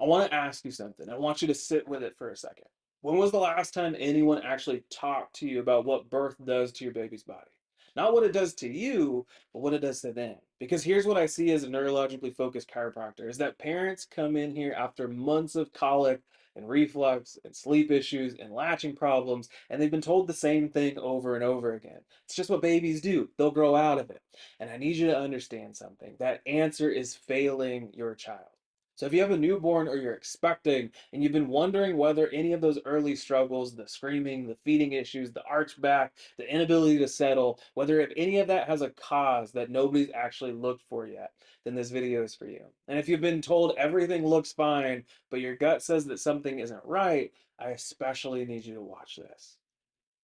I want to ask you something. I want you to sit with it for a second. When was the last time anyone actually talked to you about what birth does to your baby's body? Not what it does to you, but what it does to them. Because here's what I see as a neurologically focused chiropractor is that parents come in here after months of colic and reflux and sleep issues and latching problems, and they've been told the same thing over and over again. It's just what babies do. They'll grow out of it. And I need you to understand something. That answer is failing your child. So if you have a newborn or you're expecting and you've been wondering whether any of those early struggles, the screaming, the feeding issues, the arch back, the inability to settle, whether if any of that has a cause that nobody's actually looked for yet, then this video is for you. And if you've been told everything looks fine, but your gut says that something isn't right, I especially need you to watch this.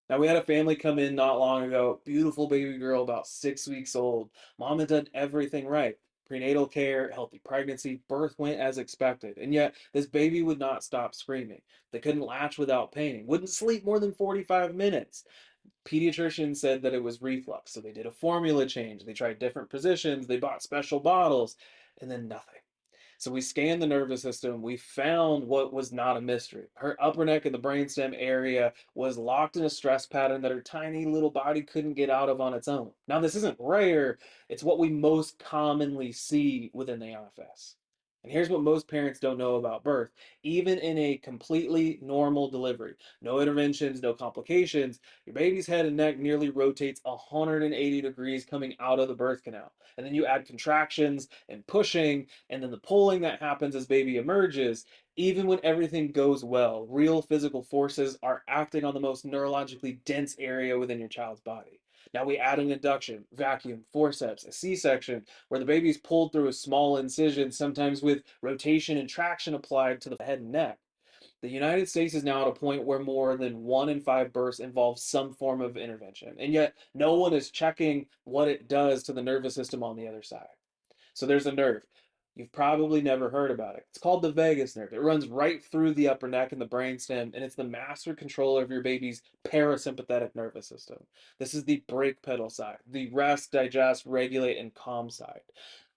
Now, we had a family come in not long ago, beautiful baby girl, about 6 weeks old. Mom had done everything right. Prenatal care, healthy pregnancy, birth went as expected. And yet, this baby would not stop screaming. They couldn't latch without pain, wouldn't sleep more than 45 minutes. Pediatrician said that it was reflux. So they did a formula change. They tried different positions. They bought special bottles, and then nothing. So we scanned the nervous system. We found what was not a mystery. Her upper neck and the brainstem area was locked in a stress pattern that her tiny little body couldn't get out of on its own. Now, this isn't rare, it's what we most commonly see within the IFS. And here's what most parents don't know about birth. Even in a completely normal delivery, no interventions, no complications, your baby's head and neck nearly rotates 180 degrees coming out of the birth canal. And then you add contractions and pushing, and then the pulling that happens as baby emerges. Even when everything goes well, real physical forces are acting on the most neurologically dense area within your child's body. Now we add an induction, vacuum, forceps, a C-section, where the baby's pulled through a small incision, sometimes with rotation and traction applied to the head and neck. The United States is now at a point where more than 1 in 5 births involve some form of intervention, and yet no one is checking what it does to the nervous system on the other side. So there's a nerve. You've probably never heard about it. It's called the vagus nerve. It runs right through the upper neck and the brainstem, and it's the master controller of your baby's parasympathetic nervous system. This is the brake pedal side, the rest, digest, regulate, and calm side.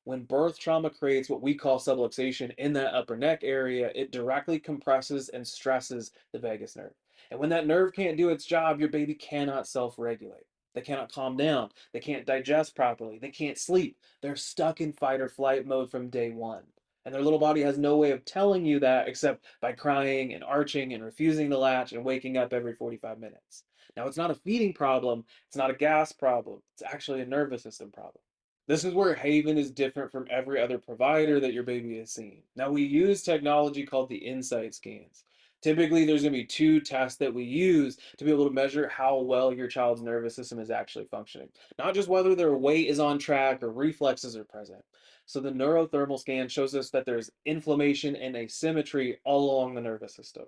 When birth trauma creates what we call subluxation in that upper neck area, it directly compresses and stresses the vagus nerve. And when that nerve can't do its job, your baby cannot self regulate. They cannot calm down. They can't digest properly. They can't sleep. They're stuck in fight or flight mode from day one. And their little body has no way of telling you that except by crying and arching and refusing to latch and waking up every 45 minutes. Now, it's not a feeding problem. It's not a gas problem. It's actually a nervous system problem. This is where Haven is different from every other provider that your baby has seen. Now, we use technology called the insight scans. Typically, there's going to be two tests that we use to be able to measure how well your child's nervous system is actually functioning, not just whether their weight is on track or reflexes are present. So, the neurothermal scan shows us that there's inflammation and asymmetry all along the nervous system.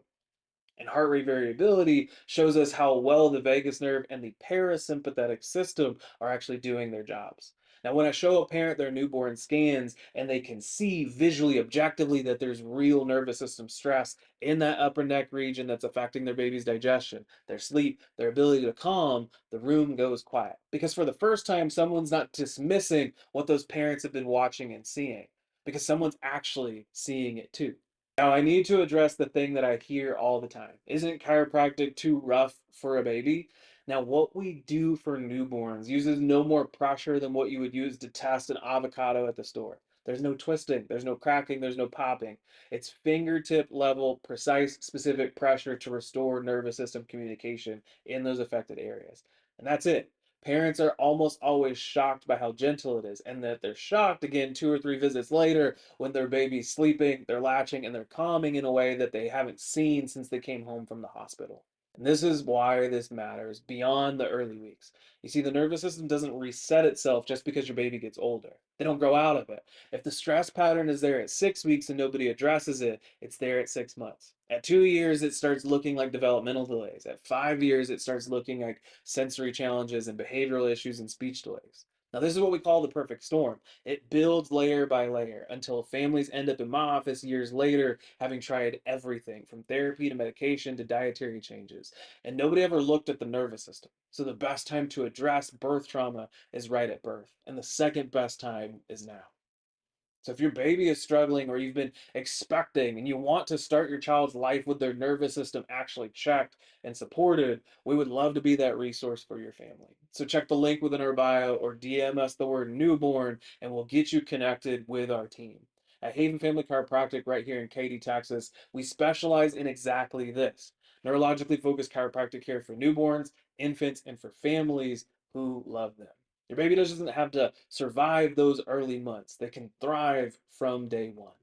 And heart rate variability shows us how well the vagus nerve and the parasympathetic system are actually doing their jobs. Now, when I show a parent their newborn scans and they can see visually, objectively, that there's real nervous system stress in that upper neck region that's affecting their baby's digestion, their sleep, their ability to calm, the room goes quiet. Because for the first time, someone's not dismissing what those parents have been watching and seeing, because someone's actually seeing it too. Now, I need to address the thing that I hear all the time. Isn't chiropractic too rough for a baby? Now, what we do for newborns uses no more pressure than what you would use to test an avocado at the store. There's no twisting, there's no cracking, there's no popping. It's fingertip level, precise, specific pressure to restore nervous system communication in those affected areas. And that's it. Parents are almost always shocked by how gentle it is, and that they're shocked again 2 or 3 visits later when their baby's sleeping, they're latching, and they're calming in a way that they haven't seen since they came home from the hospital. And this is why this matters beyond the early weeks. You see, the nervous system doesn't reset itself just because your baby gets older. They don't grow out of it. If the stress pattern is there at 6 weeks and nobody addresses it, it's there at 6 months. At 2 years, it starts looking like developmental delays. At 5 years, it starts looking like sensory challenges and behavioral issues and speech delays. Now, this is what we call the perfect storm. It builds layer by layer until families end up in my office years later having tried everything from therapy to medication to dietary changes. And nobody ever looked at the nervous system. So the best time to address birth trauma is right at birth. And the second best time is now. So if your baby is struggling or you've been expecting and you want to start your child's life with their nervous system actually checked and supported, we would love to be that resource for your family. So check the link within our bio or DM us the word newborn and we'll get you connected with our team. At Haven Family Chiropractic right here in Katy, Texas, we specialize in exactly this: neurologically focused chiropractic care for newborns, infants, and for families who love them. Your baby doesn't have to survive those early months. They can thrive from day one.